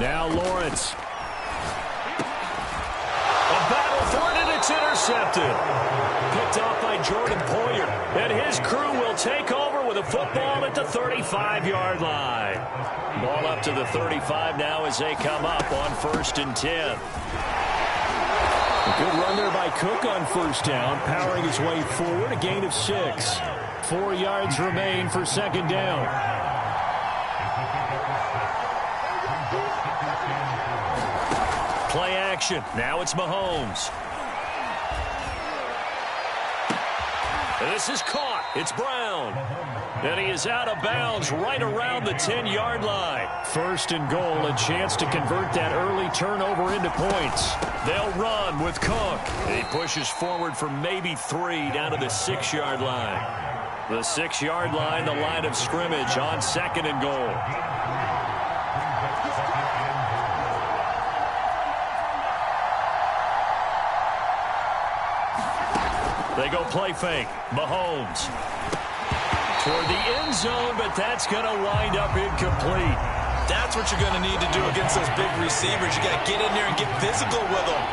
Now Lawrence. A battle for it, and it's intercepted. Picked off by Jordan Poyer. And his crew will take over with a football at the 35-yard line. Ball up to the 35 now as they come up on 1st and 10. A good run there by Cook on first down, powering his way forward, a gain of 6. 4 yards remain for 2nd down. Play action. Now it's Mahomes. This is caught. It's Brown. And he is out of bounds right around the 10-yard line. 1st and goal, a chance to convert that early turnover into points. They'll run with Cook. And he pushes forward for maybe 3 down to the 6-yard line. The 6-yard line, the line of scrimmage on 2nd and goal. They go play fake. Mahomes. Toward the end zone, but that's going to wind up incomplete. That's what you're going to need to do against those big receivers. You got to get in there and get physical with them.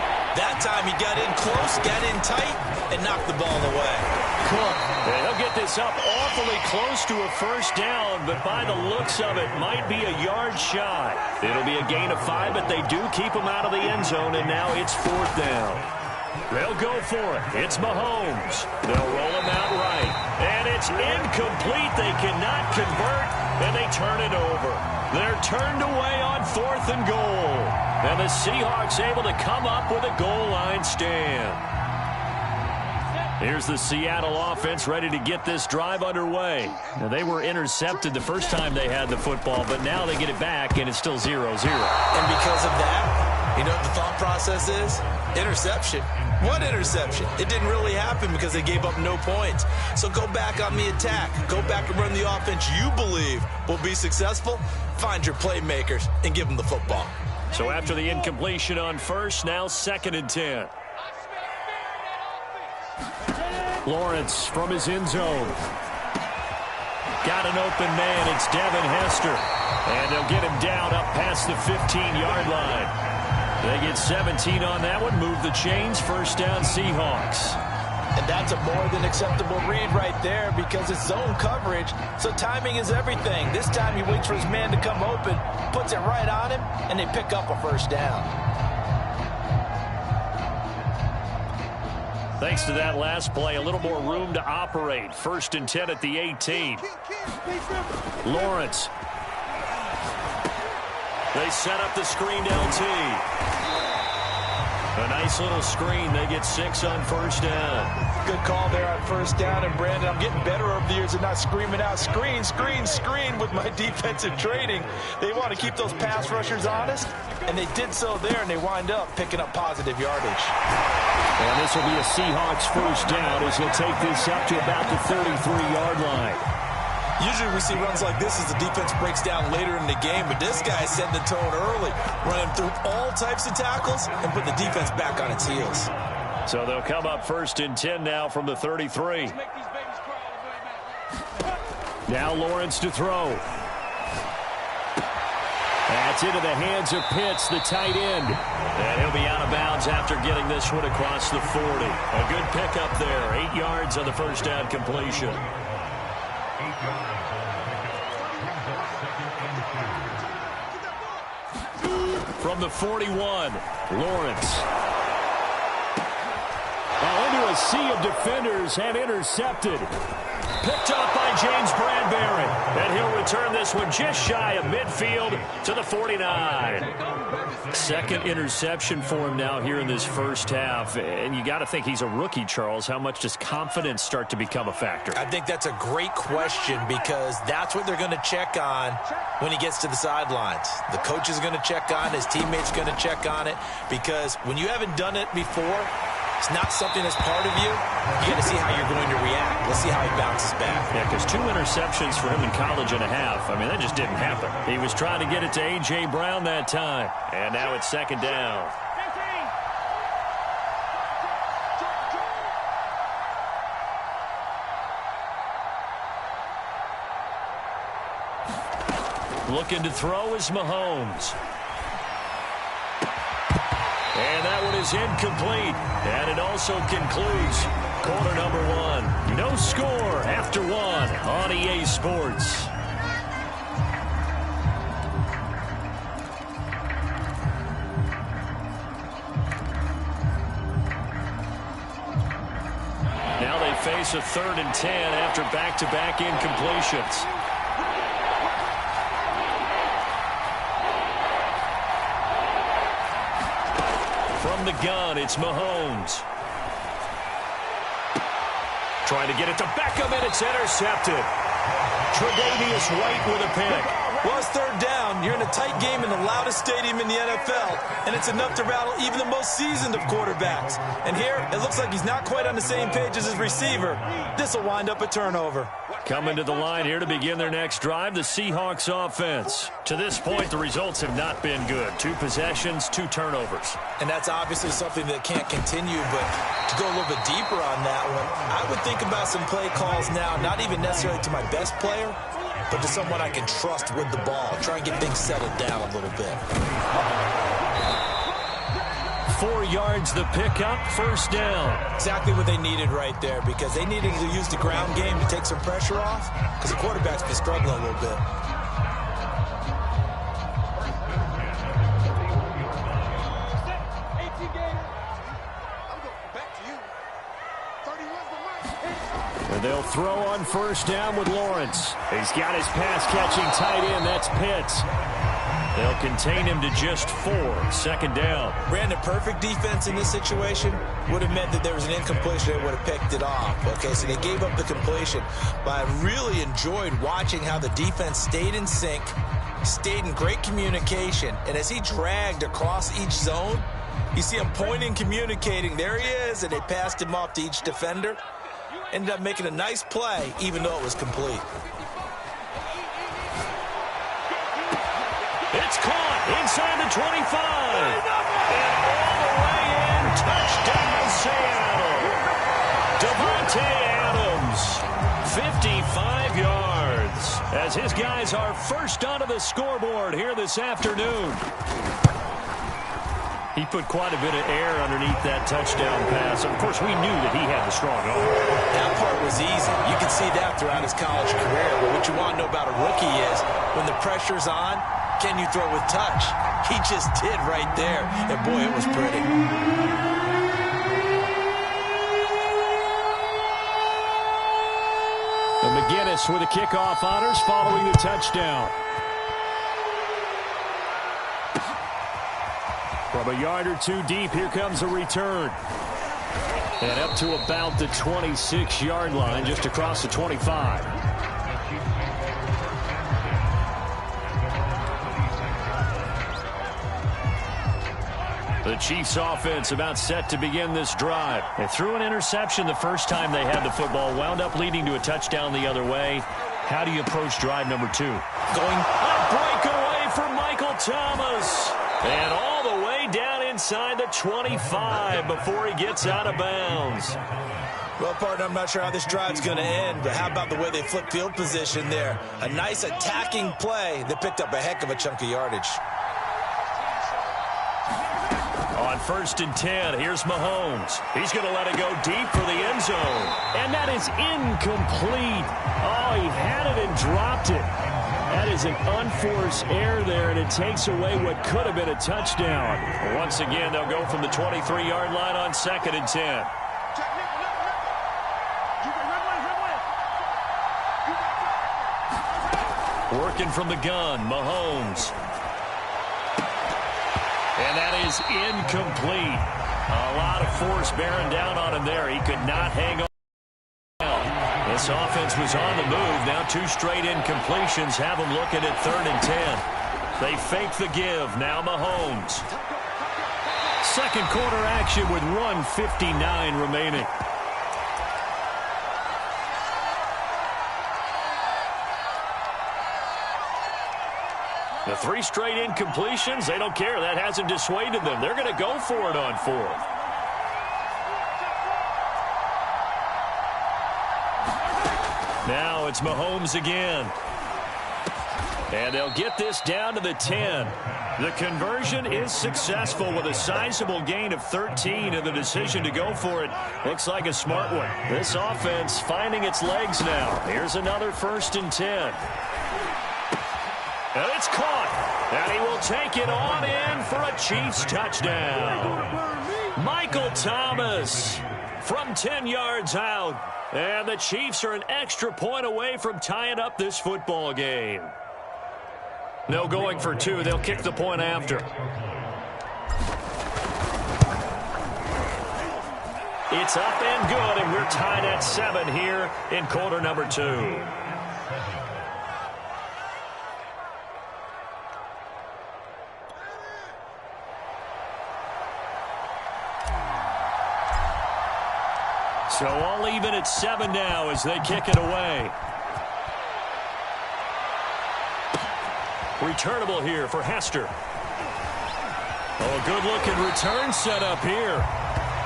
That time he got in close, got in tight, and knocked the ball away. Cook. And he'll get this up awfully close to a 1st down, but by the looks of it, might be a yard shy. It'll be a gain of 5, but they do keep him out of the end zone, and now it's 4th down. They'll go for it. It's Mahomes. They'll roll him out right. And it's incomplete. They cannot convert, and they turn it over. They're turned away on 4th and goal. And the Seahawks able to come up with a goal line stand. Here's the Seattle offense ready to get this drive underway. Now, they were intercepted the first time they had the football, but now they get it back, and it's still 0-0. And because of that, you know what the thought process is? Interception. What interception? It didn't really happen because they gave up no points. So go back on the attack. Go back and run the offense you believe will be successful. Find your playmakers and give them the football. So after the incompletion on 1st, now 2nd and 10. Lawrence from his end zone. Got an open man. It's Devin Hester. And they'll get him down up past the 15-yard line. They get 17 on that one. Move the chains. 1st down, Seahawks. And that's a more than acceptable read right there because it's zone coverage. So timing is everything. This time he waits for his man to come open, puts it right on him, and they pick up a 1st down. Thanks to that last play, a little more room to operate. 1st and 10 at the 18. Lawrence. They set up the screen to LT. A nice little screen. They get 6 on 1st down. Good call there on 1st down. And, Brandon, I'm getting better over the years at not screaming out, screen, screen, screen with my defensive training. They want to keep those pass rushers honest, and they did so there, and they wind up picking up positive yardage. And this will be a Seahawks 1st down as he'll take this up to about the 33-yard line. Usually we see runs like this as the defense breaks down later in the game, but this guy is setting the tone early, running through all types of tackles and put the defense back on its heels. So they'll come up 1st and 10 now from the 33. Now Lawrence to throw. That's into the hands of Pitts, the tight end. And he'll be out of bounds after getting this one across the 40. A good pickup there. 8 yards on the 1st down completion. From the 41, Lawrence. Into a sea of defenders and intercepted. Picked up by James Bradbury. And he'll return this one just shy of midfield to the 49. 2nd interception for him now here in this 1st half. And you got to think he's a rookie, Charles. How much does confidence start to become a factor? I think that's a great question because that's what they're going to check on when he gets to the sidelines. The coach is going to check on it. His teammates going to check on it because when you haven't done it before, it's not something that's part of you. You got to see how you're going to react. Let's see how he bounces back. Yeah, because 2 interceptions for him in college and a half. I mean, that just didn't happen. He was trying to get it to A.J. Brown that time. And now it's 2nd down. Looking to throw is Mahomes. is incomplete. And it also concludes quarter number one. No score after one on EA Sports. Now they face a 3rd and 10 after back-to-back incompletions. From the gun, it's Mahomes. Trying to get it to Beckham, and it's intercepted. Tre'Davious White with a pick. Well, it's 3rd down. You're in a tight game in the loudest stadium in the NFL, and it's enough to rattle even the most seasoned of quarterbacks. And here, it looks like he's not quite on the same page as his receiver. This will wind up a turnover. Coming to the line here to begin their next drive, the Seahawks offense. To this point, the results have not been good. 2 possessions, 2 turnovers. And that's obviously something that can't continue, but to go a little bit deeper on that one, I would think about some play calls now, not even necessarily to my best player, but to someone I can trust with the ball. Try and get things settled down a little bit. 4 yards the pickup, 1st down. Exactly what they needed right there, because they needed to use the ground game to take some pressure off, because the quarterback's been struggling a little bit. And they'll throw on 1st down with Lawrence. He's got his pass-catching tight end. That's Pitts. They'll contain him to just 4. 2nd down. Brandon, perfect defense in this situation would have meant that there was an incompletion. They would have picked it off. Okay, so they gave up the completion. But I really enjoyed watching how the defense stayed in sync, stayed in great communication. And as he dragged across each zone, you see him pointing, communicating. There he is, and they passed him off to each defender. Ended up making a nice play, even though it was complete. It's caught inside the 25. And all the way in, touchdown Seattle. Davante Adams, 55 yards, as his guys are first onto the scoreboard here this afternoon. He put quite a bit of air underneath that touchdown pass. Of course, we knew that he had the strong arm. That part was easy. You can see that throughout his college career. But what you want to know about a rookie is when the pressure's on, can you throw with touch? He just did right there. And, boy, it was pretty. And McGinnis with the kickoff honors following the touchdown. From a yard or 2 deep, here comes a return. And up to about the 26-yard line, just across the 25. The Chiefs offense about set to begin this drive. They threw an interception the first time they had the football, wound up leading to a touchdown the other way. How do you approach drive number 2? Going a breakaway for Michael Thomas. And all the way down inside the 25 before he gets out of bounds. Well, partner, I'm not sure how this drive's going to end, but how about the way they flip field position there? A nice attacking play that picked up a heck of a chunk of yardage. On 1st and 10, here's Mahomes. He's going to let it go deep for the end zone. And that is incomplete. Oh, he had it and dropped it. That is an unforced error there, and it takes away what could have been a touchdown. Once again, they'll go from the 23-yard line on 2nd and 10. Working from the gun, Mahomes. And that is incomplete. A lot of force bearing down on him there. He could not hang on. This offense was on the move. Now 2 straight incompletions have them looking at 3rd and 10. They fake the give. Now Mahomes. 2nd quarter action with 1:59 remaining. The 3 straight incompletions, they don't care. That hasn't dissuaded them. They're going to go for it on 4th. Now it's Mahomes again. And they'll get this down to the 10. The conversion is successful with a sizable gain of 13, and the decision to go for it looks like a smart one. This offense finding its legs now. Here's another 1st and 10. And it's caught. And he will take it on in for a Chiefs touchdown. Michael Thomas from 10 yards out. And the Chiefs are an extra point away from tying up this football game. No going for 2. They'll kick the point after. It's up and good, and we're tied at 7 here in quarter number 2. So all even at 7 now as they kick it away. Returnable here for Hester. Oh, a good-looking return set up here.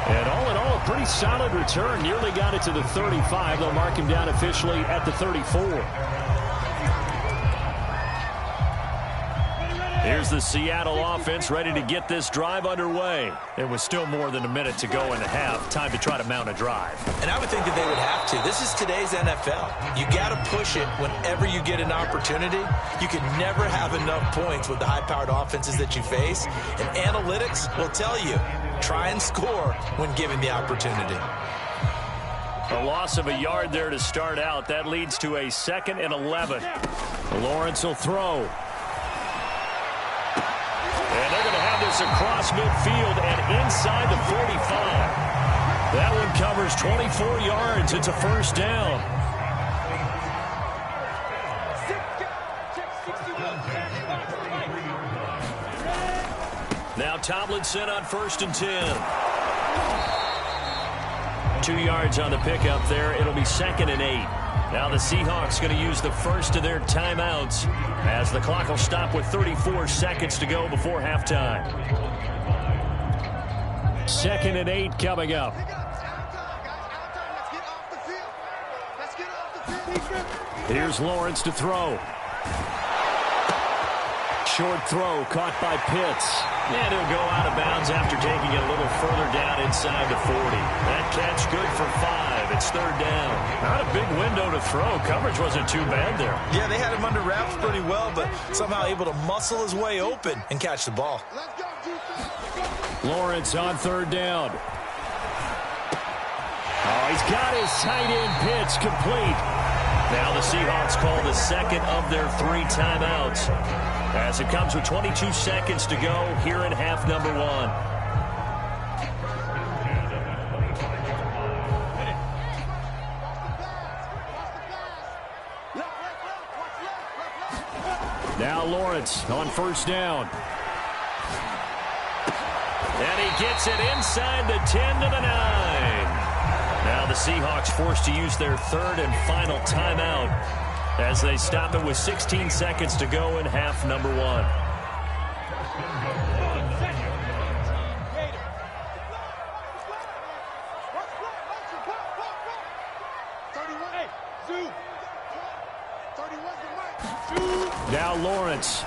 And all in all, a pretty solid return. Nearly got it to the 35. They'll mark him down officially at the 34. Here's the Seattle offense ready to get this drive underway. It was still more than a minute to go in the half. Time to try to mount a drive. And I would think that they would have to. This is today's NFL. You got to push it whenever you get an opportunity. You can never have enough points with the high-powered offenses that you face. And analytics will tell you, try and score when given the opportunity. A loss of a yard there to start out. That leads to a 2nd and 11. Lawrence will throw. And they're going to have this across midfield and inside the 45. That one covers 24 yards. It's a 1st down. Now Tomlinson on 1st and 10. 2 yards on the pickup there. It'll be 2nd and 8. Now the Seahawks going to use the first of their timeouts as the clock will stop with 34 seconds to go before halftime. 2nd and 8 coming up. Here's Lawrence to throw. Short throw caught by Pitts. And he'll go out of bounds after taking it a little further down inside the 40. That catch good for 5. It's 3rd down. Not a big window to throw. Coverage wasn't too bad there. Yeah, they had him under wraps pretty well, but somehow able to muscle his way open and catch the ball. Lawrence on 3rd down. Oh, he's got his tight end pitch complete. Now the Seahawks call the 2nd of their 3 timeouts, as it comes with 22 seconds to go here in half number 1. Now Lawrence on 1st down. And he gets it inside the 10 to the 9. Now the Seahawks forced to use their 3rd and final timeout as they stop it with 16 seconds to go in half number 1. Now Lawrence.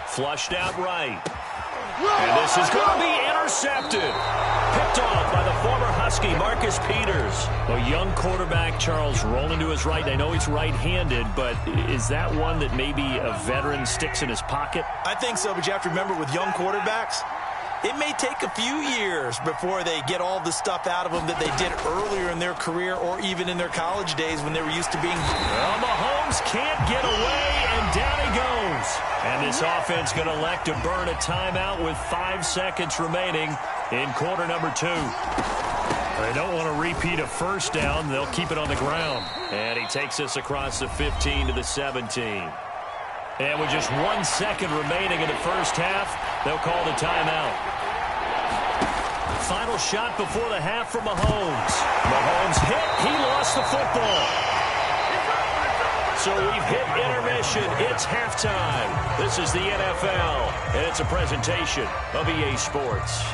Flushed out right. And this is going to be intercepted. Picked off by the former Husky, Marcus Peters. A young quarterback, Charles, rolling to his right. I know he's right-handed, but is that one that maybe a veteran sticks in his pocket? I think so, but you have to remember with young quarterbacks, it may take a few years before they get all the stuff out of them that they did earlier in their career or even in their college days when they were used to being... Well, Mahomes can't get away, and down he goes. And this offense going to elect to burn a timeout with 5 seconds remaining in quarter number 2. They don't want to repeat a 1st down. They'll keep it on the ground. And he takes us across the 15 to the 17. And with just 1 second remaining in the first half, they'll call the timeout. Final shot before the half for Mahomes. Mahomes hit. He lost the football. So we've hit intermission. It's halftime. This is the NFL, and it's a presentation of EA Sports.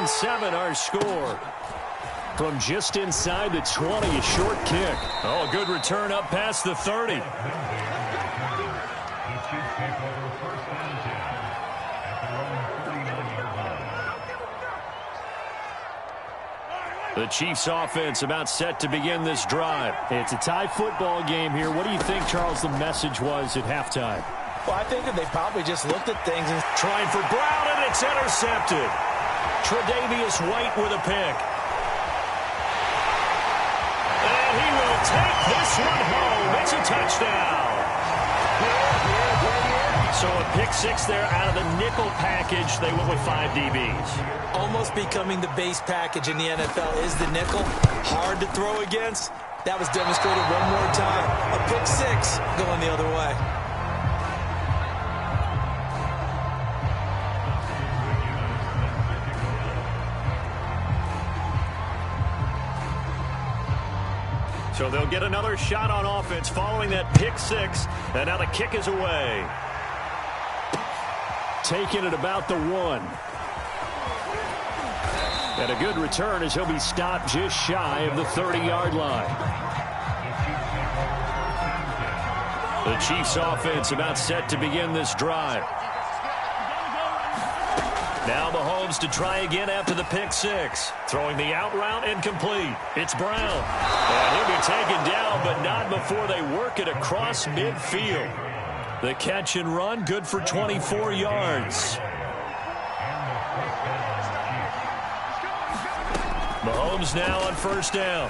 7 our score. From just inside the 20, a short kick. Oh, a good return up past the 30. The Chiefs offense about set to begin this drive. It's a tie football game here. What do you think, Charles, the message was at halftime? Well, I think that they probably just looked at things and trying for Brown, and it's intercepted. Tre'Davious White with a pick. And he will take this one home. It's a touchdown. So a pick six there out of the nickel package. They went with 5 DBs. Almost becoming the base package in the NFL is the nickel. Hard to throw against. That was demonstrated one more time. A pick six going the other way. So they'll get another shot on offense following that pick six. And now the kick is away. Taking it about the 1. And a good return as he'll be stopped just shy of the 30-yard line. The Chiefs offense about set to begin this drive. Now Mahomes to try again after the pick six. Throwing the out route incomplete. It's Brown. And he'll be taken down, but not before they work it across midfield. The catch and run, good for 24 yards. Mahomes now on first down.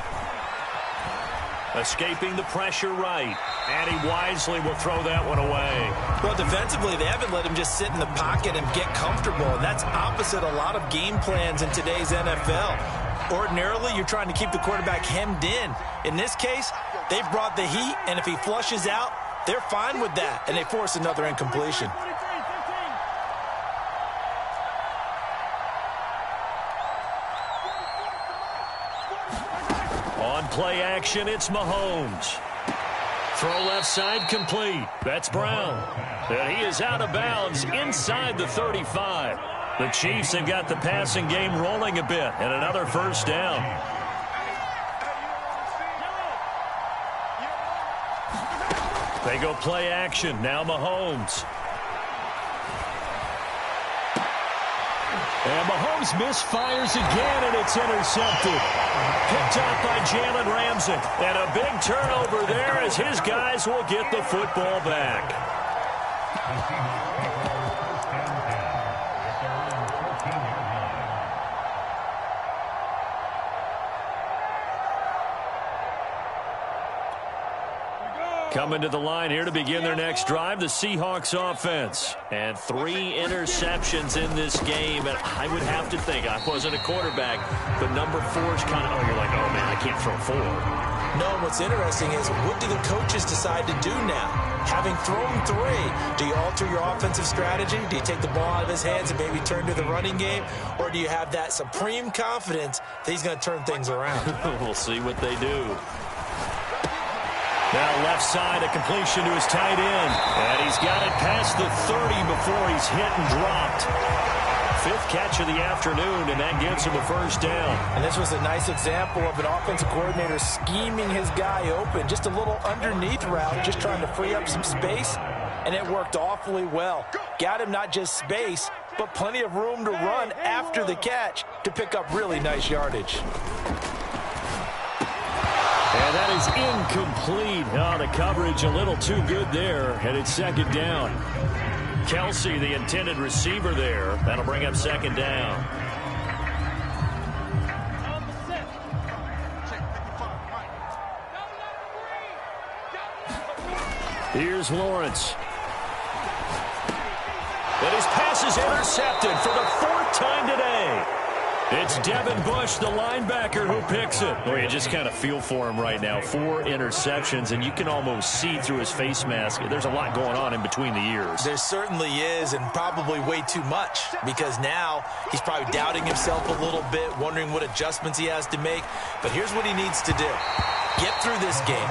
Escaping the pressure right. And he wisely will throw that one away. Well, defensively, they haven't let him just sit in the pocket and get comfortable. And that's opposite a lot of game plans in today's NFL. Ordinarily, you're trying to keep the quarterback hemmed in. In this case, they've brought the heat, and if he flushes out, they're fine with that, and they force another incompletion. On play action, it's Mahomes. Throw left side complete. That's Brown. And he is out of bounds inside the 35. The Chiefs have got the passing game rolling a bit, and another first down. They go play action. Now Mahomes. And Mahomes misfires again, and it's intercepted. Picked up by Jalen Ramsey. And a big turnover there as his guys will get the football back. Coming to the line here to begin their next drive, the Seahawks offense. And 3 interceptions in this game. And I would have to think, I wasn't a quarterback, but number 4 is kind of, you're like, oh, man, I can't throw 4. No, what's interesting is what do the coaches decide to do now? Having thrown 3, do you alter your offensive strategy? Do you take the ball out of his hands and maybe turn to the running game? Or do you have that supreme confidence that he's going to turn things around? We'll see what they do. Now left side, a completion to his tight end. And he's got it past the 30 before he's hit and dropped. 5th catch of the afternoon, and that gets him a first down. And this was a nice example of an offensive coordinator scheming his guy open. Just a little underneath route, just trying to free up some space, and it worked awfully well. Got him not just space, but plenty of room to run after the catch to pick up really nice yardage. And that is incomplete. Oh, the coverage a little too good there, and it's second down. Kelsey, the intended receiver there. That'll bring up second down. Here's Lawrence. And his pass is intercepted for the 4th time today. It's Devin Bush, the linebacker, who picks it. Well, you just kind of feel for him right now. 4 interceptions, and you can almost see through his face mask. There's a lot going on in between the ears. There certainly is, and probably way too much, because now he's probably doubting himself a little bit, wondering what adjustments he has to make. But here's what he needs to do. Get through this game.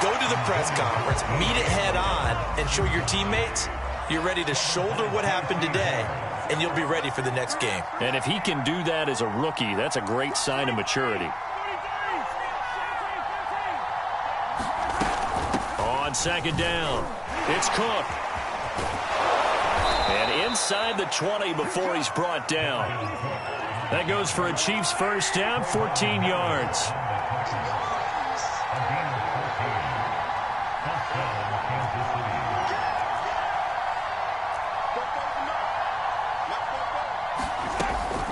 Go to the press conference, meet it head on, and show your teammates you're ready to shoulder what happened today and you'll be ready for the next game. And if he can do that as a rookie, that's a great sign of maturity. On second down, it's Cook. And inside the 20 before he's brought down. That goes for a Chiefs first down, 14 yards.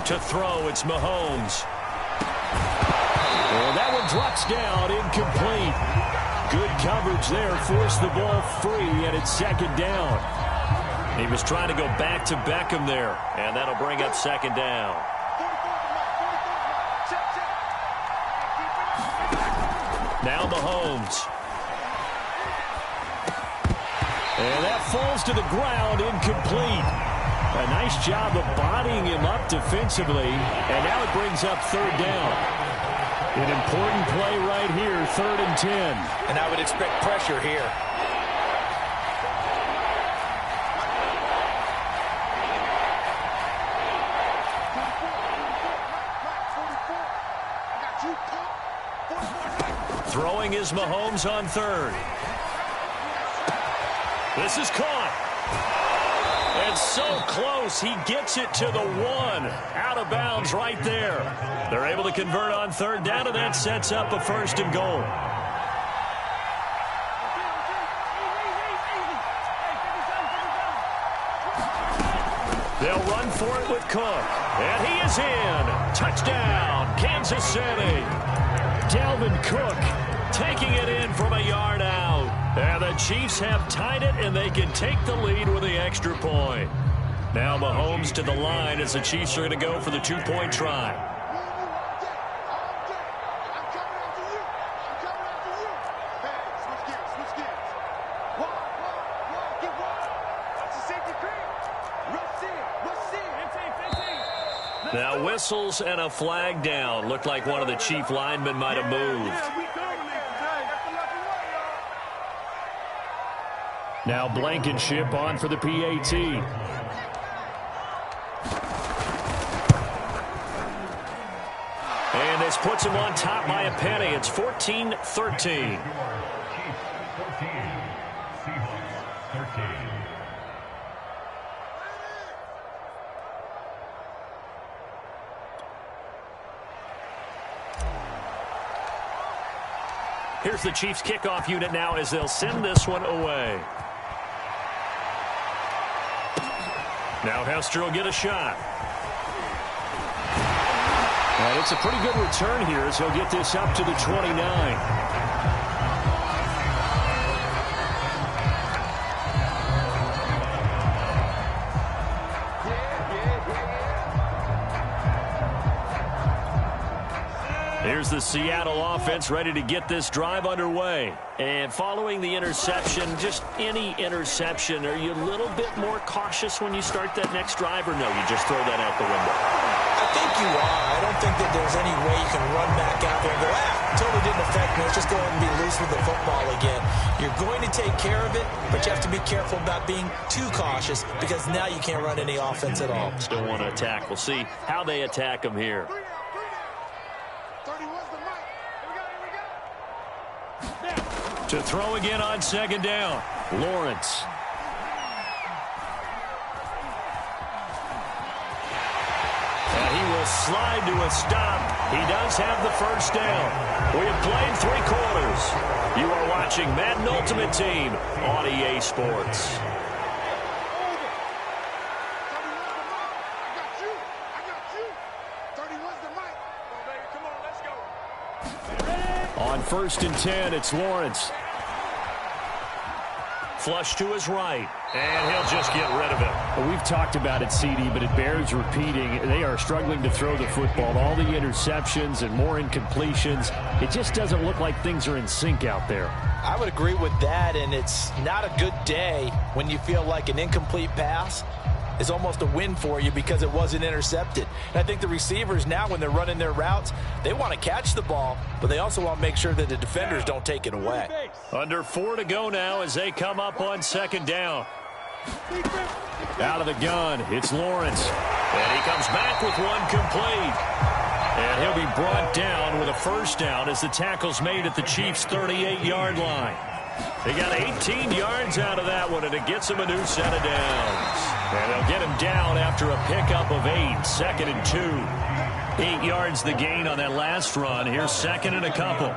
To throw, it's Mahomes. Well, that one drops down, incomplete. Good coverage there, forced the ball free, and it's second down. He was trying to go back to Beckham there, and that'll bring up second down. Now Mahomes. And that falls to the ground, incomplete. A nice job of bodying him up defensively, and now it brings up third down. An important play right here, 3rd and 10. And I would expect pressure here. Throwing is Mahomes on 3rd. This is caught. And so close, he gets it to the 1. Out of bounds right there. They're able to convert on 3rd down, and that sets up a 1st and goal. They'll run for it with Cook. And he is in. Touchdown, Kansas City. Dalvin Cook taking it in from a yard out. And the Chiefs have tied it, and they can take the lead with the extra point. Now Mahomes to the line as the Chiefs are going to go for the 2-point try. Now whistles and a flag down. Looked like one of the Chief linemen might have moved. Now Blankenship on for the PAT. And this puts him on top by a penny. It's 14-13. Here's the Chiefs kickoff unit now as they'll send this one away. Now Hester will get a shot. And it's a pretty good return here as he'll get this up to the 29. Here's the Seattle offense ready to get this drive underway. And following the interception, just any interception, are you a little bit more cautious when you start that next drive, or no, you just throw that out the window? I think you are. I don't think that there's any way you can run back out there and go, totally didn't affect me. Let's just go ahead and be loose with the football again. You're going to take care of it, but you have to be careful about being too cautious because now you can't run any offense at all. Still want to attack. We'll see how they attack him here. To throw again on second down, Lawrence. And he will slide to a stop. He does have the first down. We have played 3 quarters. You are watching Madden Ultimate Team on EA Sports. On 1st and 10, it's Lawrence. Flush to his right, and he'll just get rid of it. Well, we've talked about it, CD, but it bears repeating. They are struggling to throw the football. All the interceptions and more incompletions. It just doesn't look like things are in sync out there. I would agree with that, and it's not a good day when you feel like an incomplete pass is almost a win for you because it wasn't intercepted. And I think the receivers now, when they're running their routes, they want to catch the ball, but they also want to make sure that the defenders don't take it away. Under 4 to go now as they come up on second down. Out of the gun, it's Lawrence. And he comes back with one complete. And he'll be brought down with a first down as the tackle's made at the Chiefs' 38-yard line. They got 18 yards out of that one, and it gets him a new set of downs. And they'll get him down after a pickup of 8, 2nd and 2. 8 yards the gain on that last run. Here's 2nd and a couple.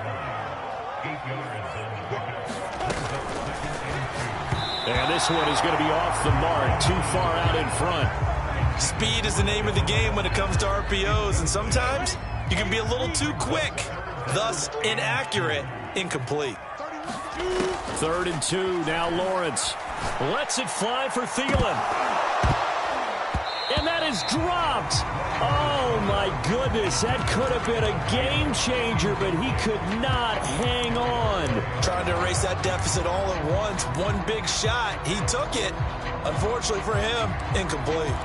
And this one is going to be off the mark, too far out in front. Speed is the name of the game when it comes to RPOs, and sometimes you can be a little too quick, thus inaccurate, incomplete. 3rd and 2, now Lawrence lets it fly for Thielen. And that is dropped. Oh, my goodness, that could have been a game changer, but he could not hang on. Trying to erase that deficit all at once, one big shot. He took it. Unfortunately for him, incomplete.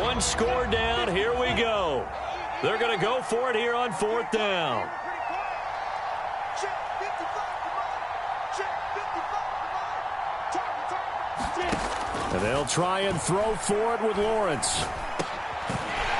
One score down, here we go. They're going to go for it here on 4th down. And they'll try and throw for it with Lawrence.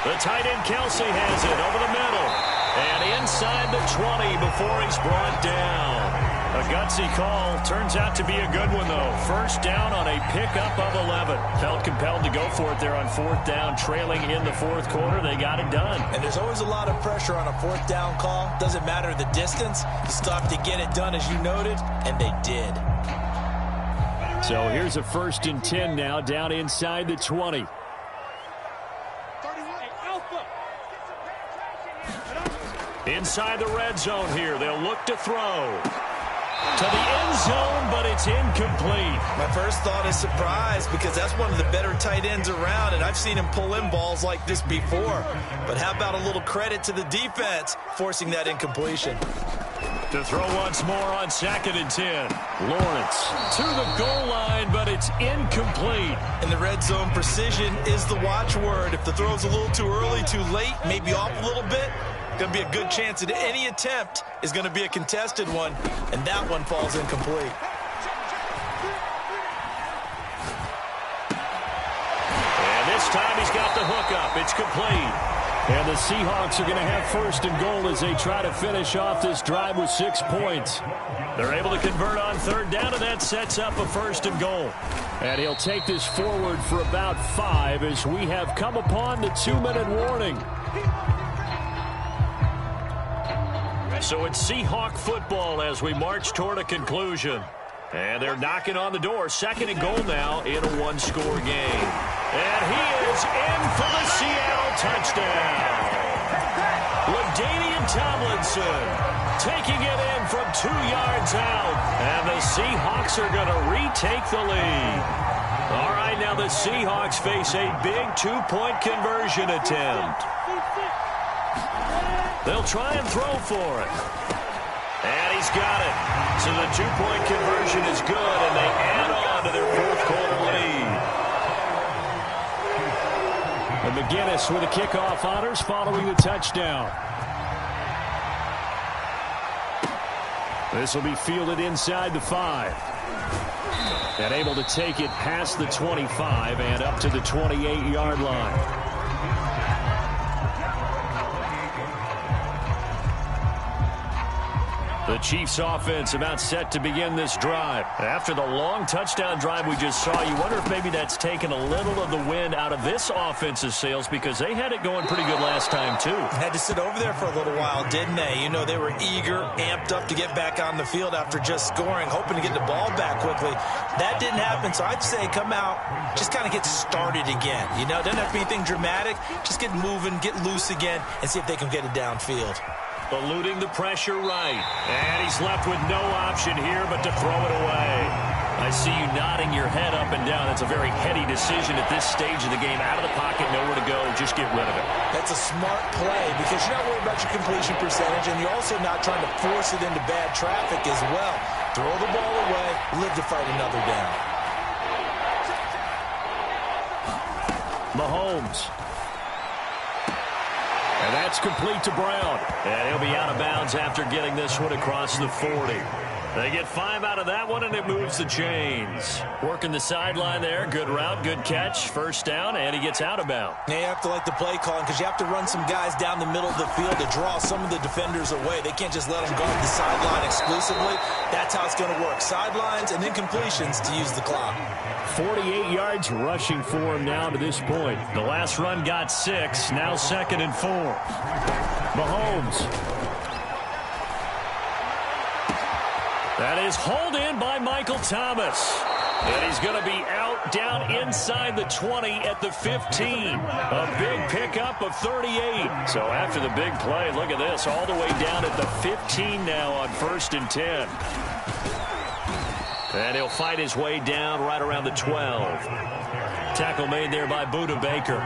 The tight end Kelsey has it over the middle. And inside the 20 before he's brought down. A gutsy call. Turns out to be a good one, though. First down on a pickup of 11. Felt compelled to go for it there on 4th down, trailing in the 4th quarter. They got it done. And there's always a lot of pressure on a 4th down call. Doesn't matter the distance. You still have to get it done, as you noted, and they did. So here's a 1st and 10 now, down inside the 20. Inside the red zone here. They'll look to throw. To the end zone, but it's incomplete. My first thought is surprise, because that's one of the better tight ends around, and I've seen him pull in balls like this before. But how about a little credit to the defense forcing that incompletion? To throw once more on 2nd and 10. Lawrence to the goal line, but it's incomplete. In the red zone, precision is the watchword. If the throw's a little too early, too late, maybe off a little bit, going to be a good chance that any attempt is going to be a contested one, and that one falls incomplete. And this time he's got the hook up. It's complete. And the Seahawks are going to have 1st and goal as they try to finish off this drive with 6 points. They're able to convert on 3rd down, and that sets up a 1st and goal. And he'll take this forward for about 5 as we have come upon the 2-minute warning. So it's Seahawk football as we march toward a conclusion. And they're knocking on the door. 2nd and goal now in a 1-score game. And he is in for the Seattle touchdown. LaDainian Tomlinson taking it in from 2 yards out. And the Seahawks are going to retake the lead. All right, now the Seahawks face a big 2-point conversion attempt. They'll try and throw for it. And he's got it. So the 2-point conversion is good, and they add on to their 4th quarter lead. And McGinnis with the kickoff honors following the touchdown. This will be fielded inside the 5. And able to take it past the 25 and up to the 28-yard line. The Chiefs offense about set to begin this drive. After the long touchdown drive we just saw, you wonder if maybe that's taken a little of the wind out of this offense's sails, because they had it going pretty good last time too. Had to sit over there for a little while, didn't they? You know, they were eager, amped up to get back on the field after just scoring, hoping to get the ball back quickly. That didn't happen, so I'd say come out, just kind of get started again. You know, doesn't have to be anything dramatic. Just get moving, get loose again, and see if they can get it downfield. Eluding the pressure right. And he's left with no option here but to throw it away. I see you nodding your head up and down. That's a very heady decision at this stage of the game. Out of the pocket, nowhere to go. Just get rid of it. That's a smart play because you're not worried about your completion percentage, and you're also not trying to force it into bad traffic as well. Throw the ball away, live to fight another down. Mahomes. And that's complete to Brown. And he'll be out of bounds after getting this one across the 40. They get 5 out of that one, and it moves the chains. Working the sideline there. Good route, good catch. First down, and he gets out of bounds. Now you have to like the play calling because you have to run some guys down the middle of the field to draw some of the defenders away. They can't just let them guard the sideline exclusively. That's how it's going to work. Sidelines and then completions to use the clock. 48 yards rushing for him now to this point. The last run got 6. Now 2nd and 4. Mahomes. That is hauled in by Michael Thomas. And he's going to be out down inside the 20 at the 15. A big pickup of 38. So after the big play, look at this. All the way down at the 15 now on 1st and 10. And he'll fight his way down right around the 12. Tackle made there by Buda Baker.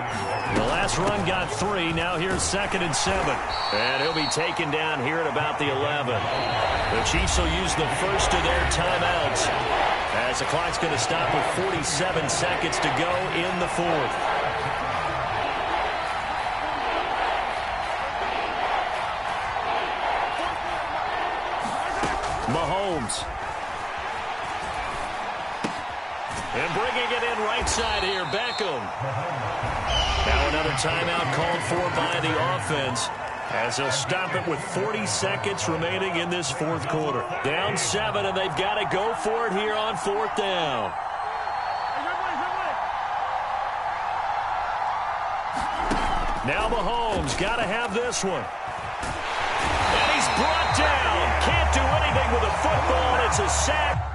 The last run got 3. Now here's 2nd and 7. And he'll be taken down here at about the 11. The Chiefs will use the first of their timeouts as the clock's going to stop with 47 seconds to go in the 4th. Mahomes. And bringing it in right side here, Beckham. Now another timeout called for by the offense as they'll stop it with 40 seconds remaining in this 4th quarter. Down 7, and they've got to go for it here on 4th down. Now Mahomes got to have this one. And he's brought down. Can't do anything with a football, and it's a sack.